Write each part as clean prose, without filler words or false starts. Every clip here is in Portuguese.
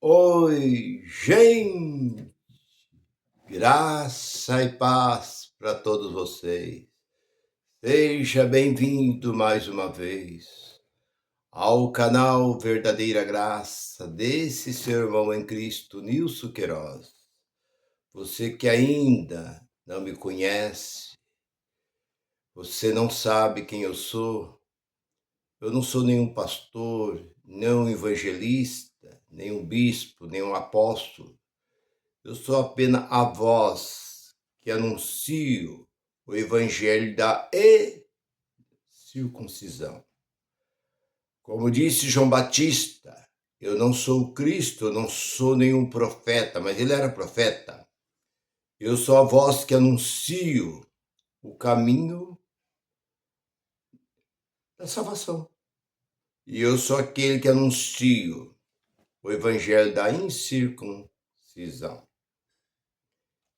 Oi, gente! Graça e paz para todos vocês. Seja bem-vindo mais uma vez ao canal Verdadeira Graça desse seu irmão em Cristo, Nilson Queiroz. Você que ainda não me conhece, você não sabe quem eu sou. Eu não sou nenhum pastor, nem um evangelista, nem um bispo, nem um apóstolo. Eu sou apenas a voz que anuncio o evangelho da circuncisão. Como disse João Batista, eu não sou o Cristo, eu não sou nenhum profeta, mas ele era profeta. Eu sou a voz que anuncio o caminho da salvação. E eu sou aquele que anuncio o evangelho da incircuncisão.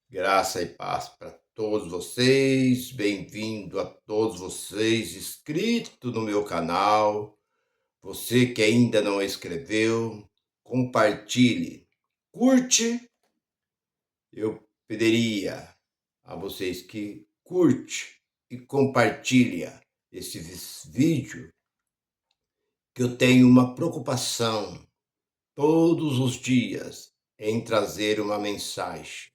Graça e paz para todos vocês, bem-vindo a todos vocês inscritos no meu canal. Você que ainda não inscreveu, compartilhe, curte. Eu pediria a vocês que curte e compartilha esse vídeo, que eu tenho uma preocupação todos os dias em trazer uma mensagem.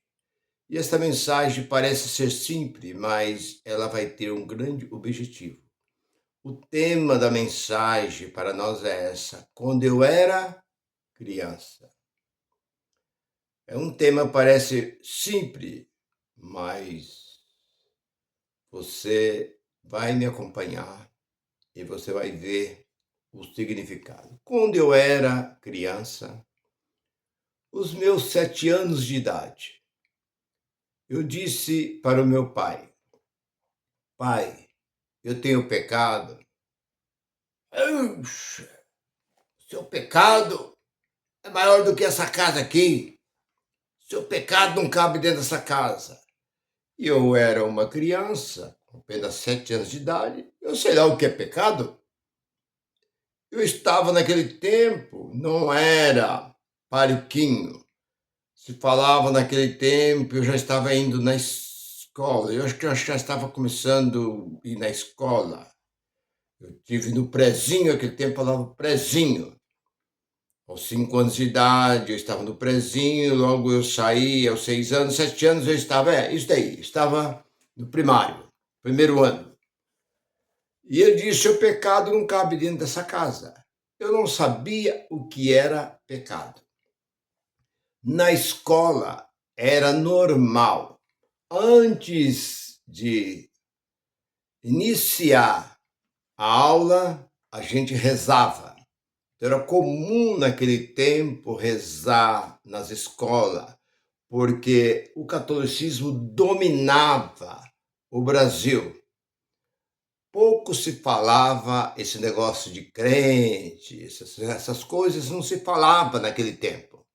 E esta mensagem parece ser simples, mas ela vai ter um grande objetivo. O tema da mensagem para nós é essa: quando eu era criança. É um tema que parece simples, mas você vai me acompanhar e você vai ver o significado. Quando eu era criança, os meus 7 anos de idade, eu disse para o meu pai: pai, eu tenho pecado. Puxa, seu pecado é maior do que essa casa aqui. Seu pecado não cabe dentro dessa casa. E eu era uma criança, com apenas 7 anos de idade. Eu sei lá o que é pecado. Eu estava naquele tempo, não era pariquinho. Se falava naquele tempo, eu já estava indo na escola. Eu acho que eu já estava começando a ir na escola. Eu tive no prezinho, aquele tempo falava prezinho. Aos 5 anos de idade, eu estava no prezinho, logo eu saí, aos 6 anos, 7 anos eu estava, isso daí, estava no primário, primeiro ano. E ele disse: o pecado não cabe dentro dessa casa. Eu não sabia o que era pecado. Na escola era normal. Antes de iniciar a aula, a gente rezava. Era comum naquele tempo rezar nas escolas, porque o catolicismo dominava o Brasil. Pouco se falava esse negócio de crente, essas coisas não se falava naquele tempo.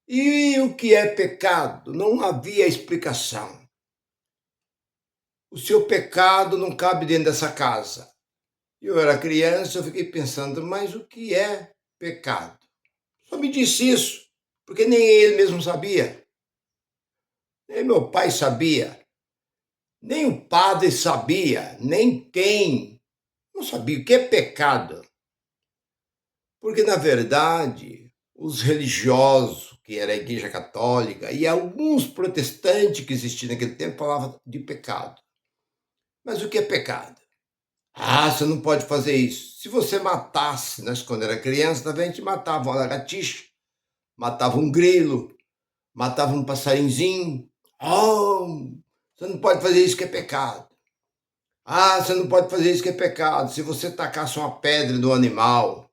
E o que é pecado? Não havia explicação. O seu pecado não cabe dentro dessa casa. Eu era criança, eu fiquei pensando, mas o que é pecado? Só me disse isso, porque nem ele mesmo sabia. Nem meu pai sabia. Nem o padre sabia, nem quem. Não sabia o que é pecado. Porque, na verdade, os religiosos, que era a Igreja Católica, e alguns protestantes que existiam naquele tempo, falavam de pecado. Mas o que é pecado? Ah, você não pode fazer isso. Se você matasse, nós quando era criança, também a gente matava uma lagartixa, matava um grilo, matava um passarinzinho. Oh, você não pode fazer isso que é pecado. Ah, você não pode fazer isso que é pecado. Se você tacasse uma pedra no animal,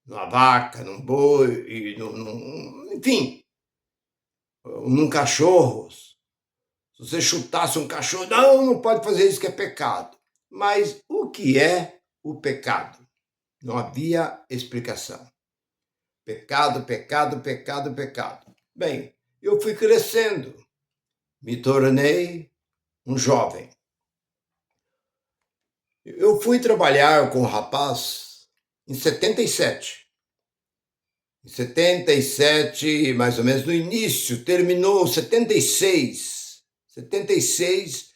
numa vaca, num boi, e enfim, num cachorro, se você chutasse um cachorro, não, não pode fazer isso que é pecado. Mas o que é o pecado? Não havia explicação. Pecado, pecado, pecado, pecado. Bem, eu fui crescendo, me tornei um jovem. Eu fui trabalhar com um rapaz em 77. Em 77, mais ou menos no início, terminou 76. 76,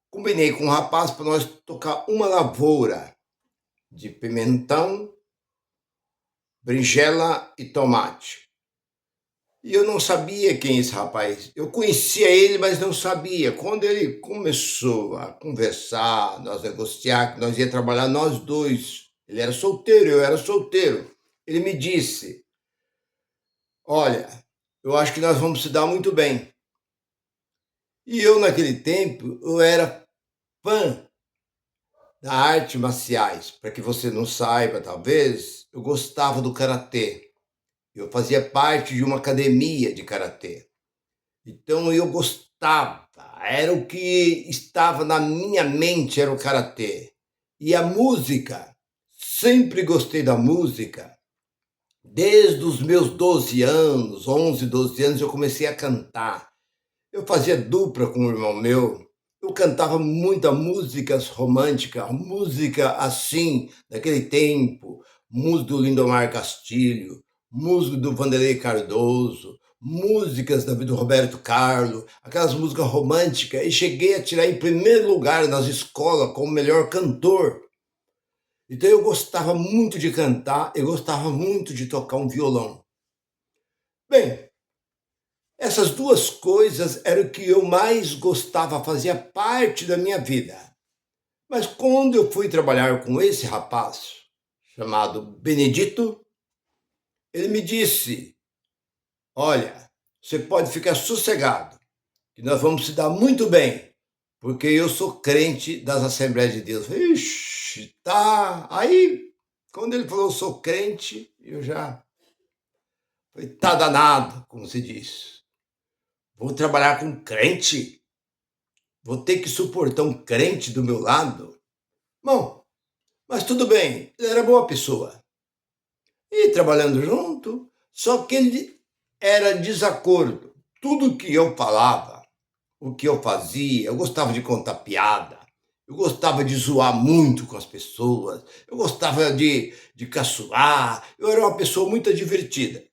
combinei com um rapaz para nós tocar uma lavoura de pimentão, berinjela e tomate. E eu não sabia quem é esse rapaz. Eu conhecia ele, mas não sabia. Quando ele começou a conversar, nós negociar, que nós ia trabalhar nós dois. Ele era solteiro, eu era solteiro. Ele me disse: olha, eu acho que nós vamos se dar muito bem. E eu, naquele tempo, eu era fã da arte marciais. Para que você não saiba, talvez, eu gostava do karatê. Eu fazia parte de uma academia de karatê. Então eu gostava, era o que estava na minha mente, era o karatê. E a música, sempre gostei da música. Desde os meus 12 anos, 11, 12 anos, eu comecei a cantar. Eu fazia dupla com um irmão meu. Eu cantava muita músicas românticas, música assim, daquele tempo, música do Lindomar Castilho, música do Vanderlei Cardoso, músicas do Roberto Carlos, aquelas músicas românticas, e cheguei a tirar em primeiro lugar nas escolas como melhor cantor. Então eu gostava muito de cantar, eu gostava muito de tocar um violão. Bem, essas duas coisas eram o que eu mais gostava, fazia parte da minha vida. Mas quando eu fui trabalhar com esse rapaz, chamado Benedito, ele me disse: olha, você pode ficar sossegado, que nós vamos se dar muito bem, porque eu sou crente das Assembleias de Deus. Ixi, tá. Aí, quando ele falou sou crente, eu já falei, tá danado, como se diz. Vou trabalhar com crente? Vou ter que suportar um crente do meu lado? Bom, mas tudo bem, ele era boa pessoa. E trabalhando junto, só que ele era desacordo. Tudo que eu falava, o que eu fazia, eu gostava de contar piada, eu gostava de zoar muito com as pessoas, eu gostava de caçoar, eu era uma pessoa muito divertida.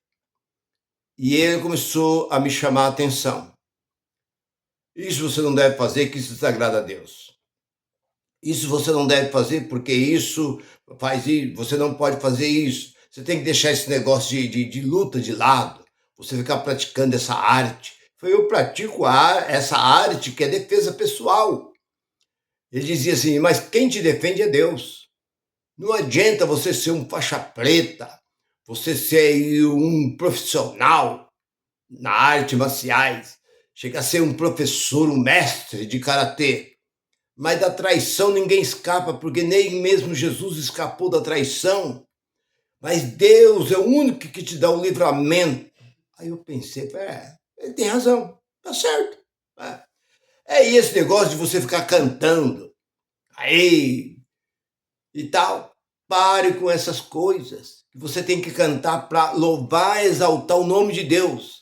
E ele começou a me chamar a atenção. Isso você não deve fazer, que isso desagrada a Deus. Isso você não deve fazer porque isso faz isso, você não pode fazer isso. Você tem que deixar esse negócio de luta de lado, você ficar praticando essa arte. Eu pratico essa arte que é defesa pessoal. Ele dizia assim, mas quem te defende é Deus. Não adianta você ser um faixa preta, você ser um profissional na arte marciais, chega a ser um professor, um mestre de karatê. Mas da traição ninguém escapa, porque nem mesmo Jesus escapou da traição. Mas Deus é o único que te dá o livramento. Aí eu pensei, ele tem razão, tá certo. É esse negócio de você ficar cantando aí e tal. Pare com essas coisas. Você tem que cantar para louvar, exaltar o nome de Deus.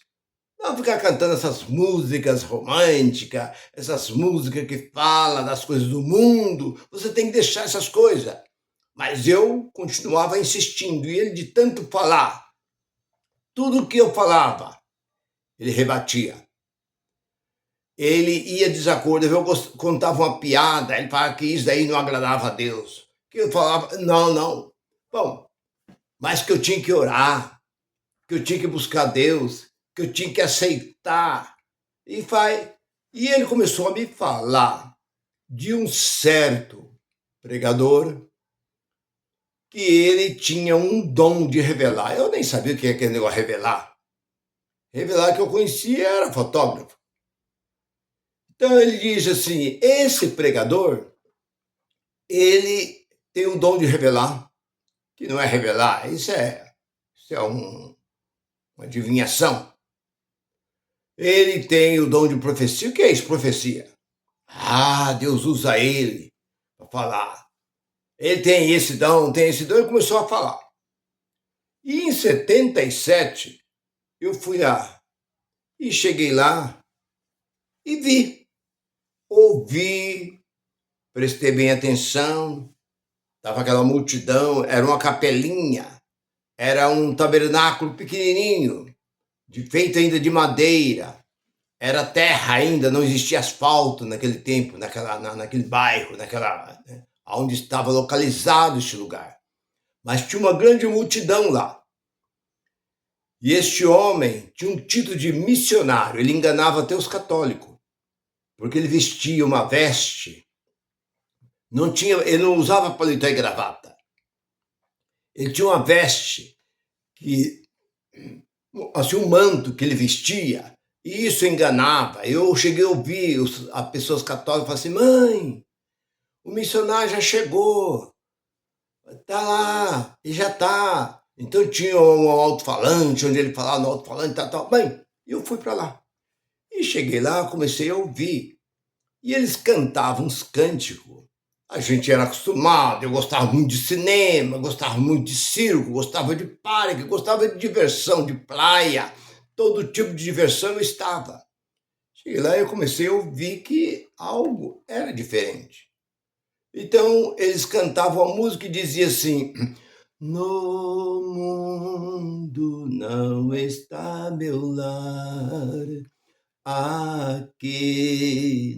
Não ficar cantando essas músicas românticas, essas músicas que falam das coisas do mundo. Você tem que deixar essas coisas. Mas eu continuava insistindo, e ele, de tanto falar, tudo que eu falava, ele rebatia. Ele ia de desacordo, eu contava uma piada, ele falava que isso daí não agradava a Deus. Que eu falava, não. Bom, mas que eu tinha que orar, que eu tinha que buscar Deus, que eu tinha que aceitar. E ele começou a me falar de um certo pregador que ele tinha um dom de revelar. Eu nem sabia o que é aquele negócio revelar. Revelar que eu conhecia era fotógrafo. Então ele diz assim, esse pregador, ele tem o dom de revelar, que não é revelar, isso é uma adivinhação. Ele tem o dom de profecia. O que é isso, profecia? Ah, Deus usa ele para falar. Ele tem esse dom, ele começou a falar. E em 77, eu fui lá e cheguei lá e vi, ouvi, prestei bem atenção, estava aquela multidão, era uma capelinha, Era um tabernáculo pequenininho, feito ainda de madeira. Era terra ainda, não existia asfalto naquele tempo, naquele bairro, né, onde estava localizado este lugar. Mas tinha uma grande multidão lá. E este homem tinha um título de missionário, ele enganava até os católicos, porque ele vestia uma veste, ele não usava paletó e gravata. Ele tinha uma veste que, assim, um manto que ele vestia, e isso enganava. Eu cheguei a ouvir as pessoas católicas falar assim: mãe, o missionário já chegou, tá lá, e já tá. Então tinha um alto-falante, onde ele falava no alto-falante, tal. Mãe, eu fui para lá. E cheguei lá, comecei a ouvir. E eles cantavam uns cânticos. A gente era acostumado, eu gostava muito de cinema, gostava muito de circo, gostava de parque, gostava de diversão, de praia. Todo tipo de diversão eu estava. Cheguei lá e eu comecei a ouvir que algo era diferente. Então, eles cantavam a música e dizia assim: no mundo não está meu lar, aqui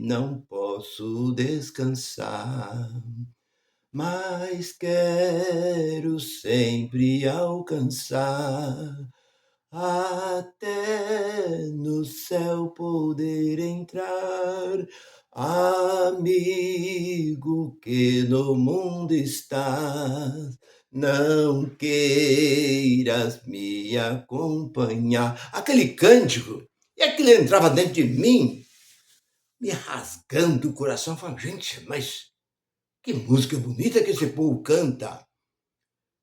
não posso descansar, mas quero sempre alcançar, até no céu poder entrar. Amigo que no mundo estás, não queiras me acompanhar. Aquele cântico, e aquilo entrava dentro de mim, me rasgando o coração. Eu falava: gente, mas que música bonita que esse povo canta.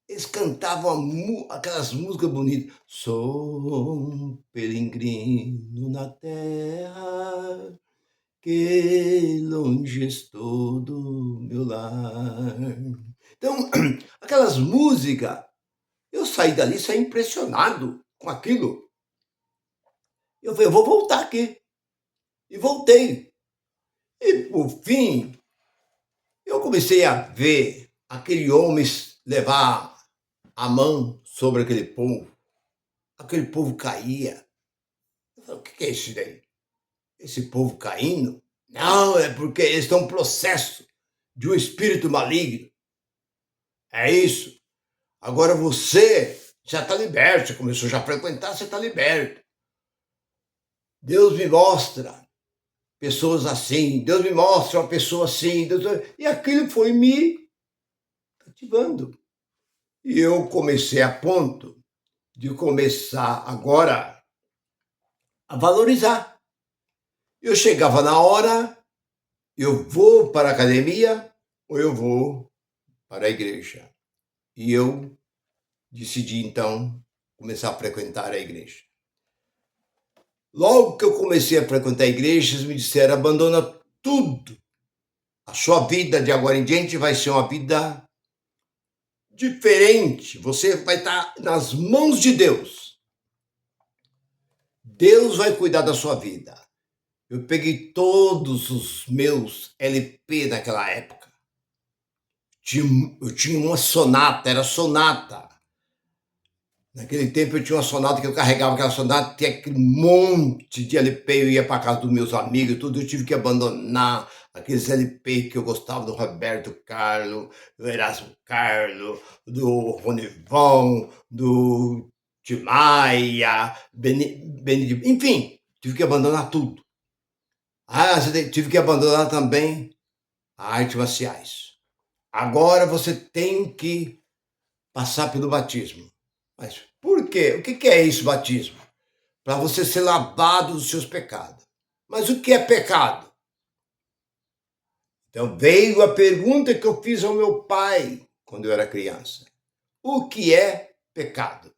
Eles cantavam aquelas músicas bonitas. Sou um peregrino na terra, que longe estou do meu lar. Então, aquelas músicas, eu saí dali, saí impressionado com aquilo. Eu falei: eu vou voltar aqui. E voltei. E, por fim, eu comecei a ver aquele homem levar a mão sobre aquele povo caía. Eu falei: o que é isso daí? Esse povo caindo? Não, é porque eles estão em processo de um espírito maligno. É isso. Agora você já está liberto, você começou já a frequentar, você está liberto. Deus me mostra pessoas assim, Deus me mostra uma pessoa assim, e aquilo foi me cativando. E eu comecei a ponto de começar agora a valorizar. Eu chegava na hora, eu vou para a academia ou eu vou para a igreja. E eu decidi, então, começar a frequentar a igreja. Logo que eu comecei a frequentar a igreja, eles me disseram: abandona tudo. A sua vida de agora em diante vai ser uma vida diferente. Você vai estar nas mãos de Deus. Deus vai cuidar da sua vida. Eu peguei todos os meus LP naquela época. Eu tinha uma sonata, era sonata. Naquele tempo eu tinha uma sonata que eu carregava aquela sonata, tinha aquele monte de LP, eu ia para casa dos meus amigos, tudo, eu tive que abandonar aqueles LP que eu gostava, do Roberto Carlos, do Erasmo Carlos, do Ronivon, do Tim Maia, enfim, tive que abandonar tudo. Tive que abandonar também as artes marciais. Agora você tem que passar pelo batismo. Mas por quê? O que é isso, batismo? Para você ser lavado dos seus pecados. Mas o que é pecado? Então veio a pergunta que eu fiz ao meu pai quando eu era criança. O que é pecado?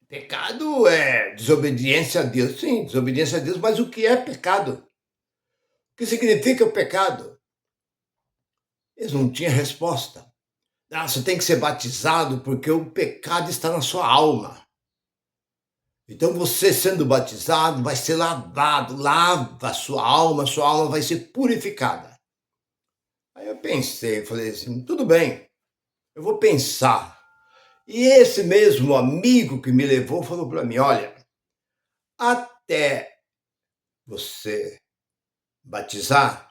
Pecado é desobediência a Deus. Sim, desobediência a Deus, mas o que é pecado? O que significa o pecado? Eles não tinham resposta. Você tem que ser batizado porque o pecado está na sua alma. Então você sendo batizado vai ser lavado, lava a sua alma vai ser purificada. Aí eu pensei, falei assim, tudo bem, eu vou pensar. E esse mesmo amigo que me levou falou para mim: olha, até você batizar,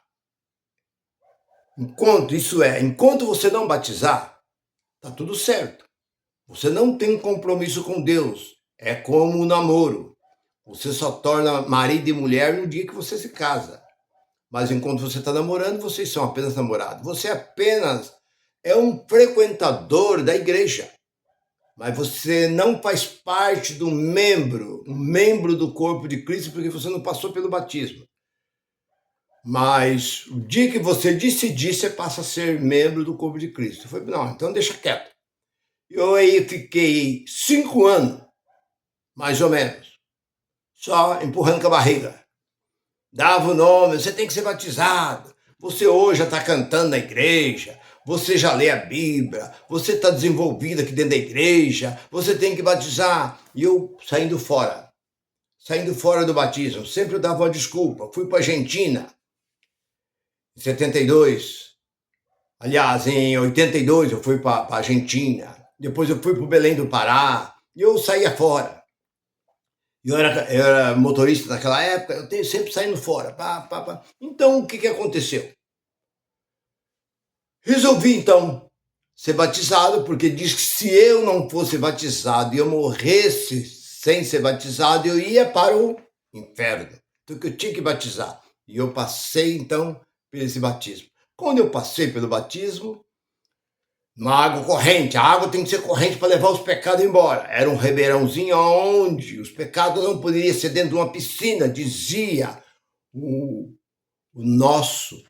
enquanto você não batizar, tá tudo certo. Você não tem compromisso com Deus. É como o namoro. Você só torna marido e mulher no dia que você se casa. Mas enquanto você está namorando, vocês são apenas namorados. Você apenas é um frequentador da igreja. Mas você não faz parte do um membro do corpo de Cristo, porque você não passou pelo batismo. Mas o dia que você decidir, você passa a ser membro do corpo de Cristo. Eu falei, não, então deixa quieto. Eu aí fiquei 5 anos, mais ou menos, só empurrando com a barriga. Dava o nome, você tem que ser batizado. Você hoje já está cantando na igreja, você já lê a Bíblia, você está desenvolvido aqui dentro da igreja, você tem que batizar. E eu saindo fora do batismo, sempre eu dava uma desculpa. Fui para a Argentina, em 72. Aliás, em 82 eu fui para a Argentina. Depois eu fui para o Belém do Pará. E eu saía fora. Eu era motorista naquela época, eu tenho sempre saindo fora. Então, o que aconteceu? Resolvi, então, ser batizado, porque diz que se eu não fosse batizado e eu morresse sem ser batizado, eu ia para o inferno. Então, que eu tinha que batizar. E eu passei, então, por esse batismo. Quando eu passei pelo batismo, uma água corrente, a água tem que ser corrente para levar os pecados embora. Era um ribeirãozinho onde os pecados não poderiam ser dentro de uma piscina, dizia o nosso,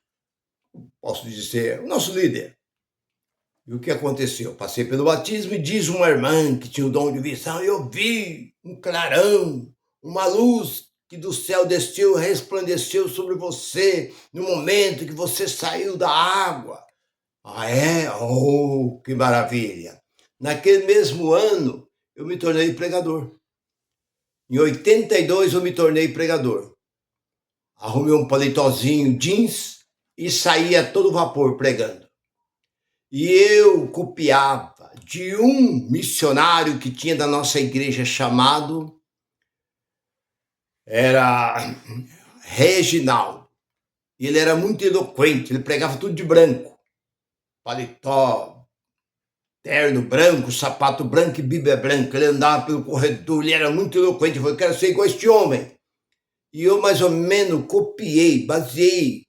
posso dizer, o nosso líder. E o que aconteceu? Passei pelo batismo e diz uma irmã que tinha o dom de visão, eu vi um clarão, uma luz que do céu desceu, resplandeceu sobre você no momento que você saiu da água. Ah, é? Oh, que maravilha! Naquele mesmo ano, eu me tornei pregador. Em 82, eu me tornei pregador. Arrumei um paletózinho jeans e saía a todo vapor pregando. E eu copiava de um missionário que tinha da nossa igreja chamado, era Reginaldo. Ele era muito eloquente, ele pregava tudo de branco. Paletó, terno branco, sapato branco e bíblia branca. Ele andava pelo corredor, ele era muito eloquente. Eu falei, quero ser igual a este homem. E eu mais ou menos copiei, baseei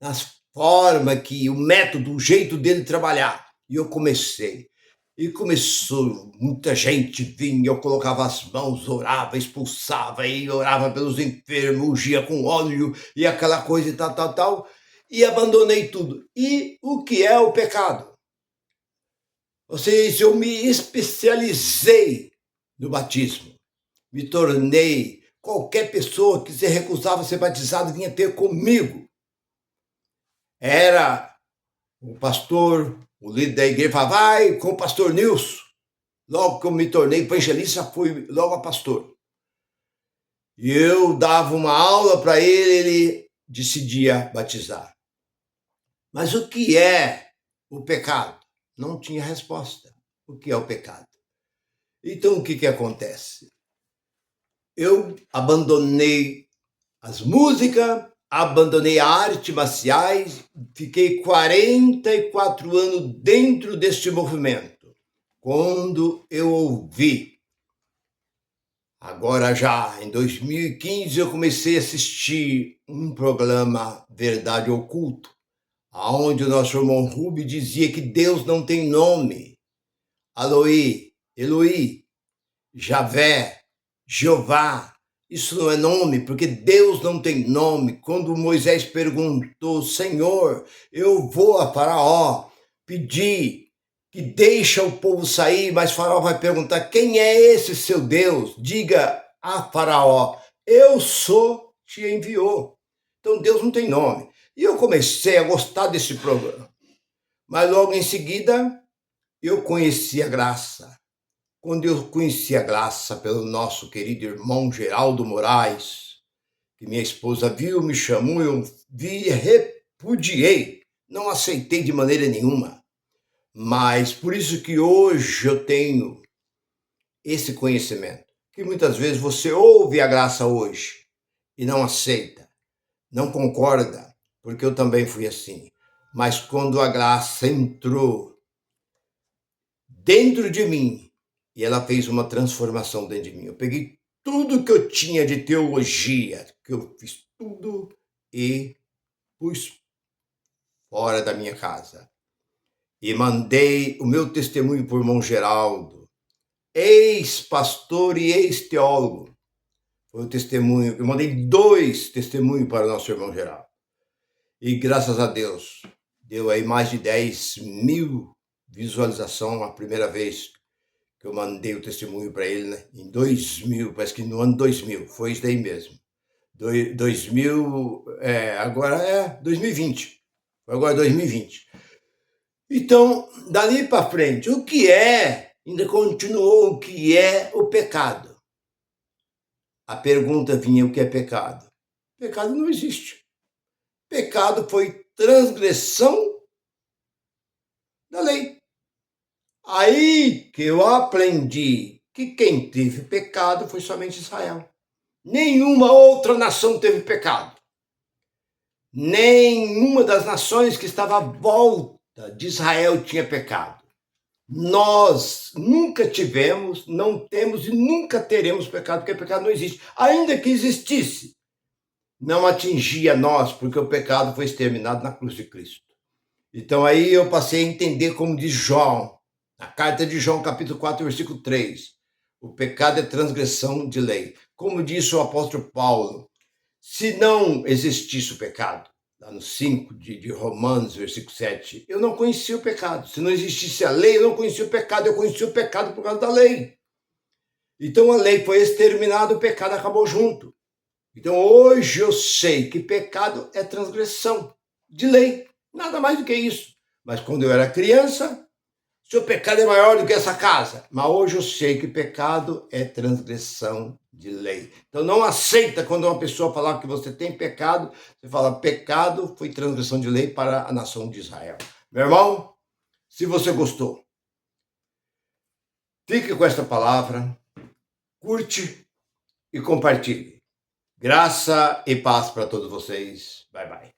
nas formas que, o método, o jeito dele trabalhar. E eu comecei. E começou, muita gente vinha, eu colocava as mãos, orava, expulsava, e orava pelos enfermos, ungia com óleo, e aquela coisa e tal. E abandonei tudo. E o que é o pecado? Ou seja, eu me especializei no batismo. Me tornei, qualquer pessoa que se recusava a ser batizado vinha ter comigo. Era o pastor, o líder da igreja, falava, vai com o pastor Nilson. Logo que eu me tornei evangelista, fui logo a pastor. E eu dava uma aula para ele decidia batizar. Mas o que é o pecado? Não tinha resposta. O que é o pecado? Então, o que acontece? Eu abandonei as músicas, abandonei a arte marciais, fiquei 44 anos dentro deste movimento. Quando eu ouvi, agora já em 2015, eu comecei a assistir um programa Verdade Oculto, onde o nosso irmão Rubi dizia que Deus não tem nome. Eloí, Javé, Jeová, isso não é nome, porque Deus não tem nome. Quando Moisés perguntou, Senhor, eu vou a Faraó pedir que deixa o povo sair, mas Faraó vai perguntar, quem é esse seu Deus? Diga a Faraó, eu sou, te enviou. Então Deus não tem nome. E eu comecei a gostar desse programa. Mas logo em seguida, eu conheci a graça. Quando eu conheci a graça pelo nosso querido irmão Geraldo Moraes, que minha esposa viu, me chamou, eu vi e repudiei, não aceitei de maneira nenhuma. Mas por isso que hoje eu tenho esse conhecimento, que muitas vezes você ouve a graça hoje e não aceita, não concorda, porque eu também fui assim. Mas quando a graça entrou dentro de mim e ela fez uma transformação dentro de mim, eu peguei tudo que eu tinha de teologia, que eu fiz tudo e pus fora da minha casa. E mandei o meu testemunho para o irmão Geraldo, ex-pastor e ex-teólogo. Foi o testemunho, eu mandei 2 testemunhos para o nosso irmão Geraldo. E graças a Deus, deu aí mais de 10.000 visualizações a primeira vez que eu mandei o testemunho para ele, né? Em 2000, parece que no ano 2000, foi isso daí mesmo. 2000, agora é 2020. Foi agora 2020. Então, dali para frente, o que é, ainda continuou, o que é o pecado? A pergunta vinha, o que é pecado? Pecado não existe. Pecado foi transgressão da lei. Aí que eu aprendi que quem teve pecado foi somente Israel. Nenhuma outra nação teve pecado. Nenhuma das nações que estava à volta de Israel tinha pecado. Nós nunca tivemos, não temos e nunca teremos pecado, porque pecado não existe. Ainda que existisse, não atingia nós, porque o pecado foi exterminado na cruz de Cristo. Então aí eu passei a entender como diz João, na carta de João, capítulo 4, versículo 3. O pecado é transgressão de lei. Como disse o apóstolo Paulo, se não existisse o pecado, lá no 5 de Romanos, versículo 7, eu não conhecia o pecado. Se não existisse a lei, eu não conhecia o pecado. Eu conhecia o pecado por causa da lei. Então a lei foi exterminada, o pecado acabou junto. Então hoje eu sei que pecado é transgressão de lei. Nada mais do que isso. Mas quando eu era criança, seu pecado é maior do que essa casa. Mas hoje eu sei que pecado é transgressão de lei. Então não aceita quando uma pessoa falar que você tem pecado, você fala, pecado foi transgressão de lei para a nação de Israel. Meu irmão, se você gostou, fique com esta palavra, curte e compartilhe. Graça e paz para todos vocês. Bye, bye.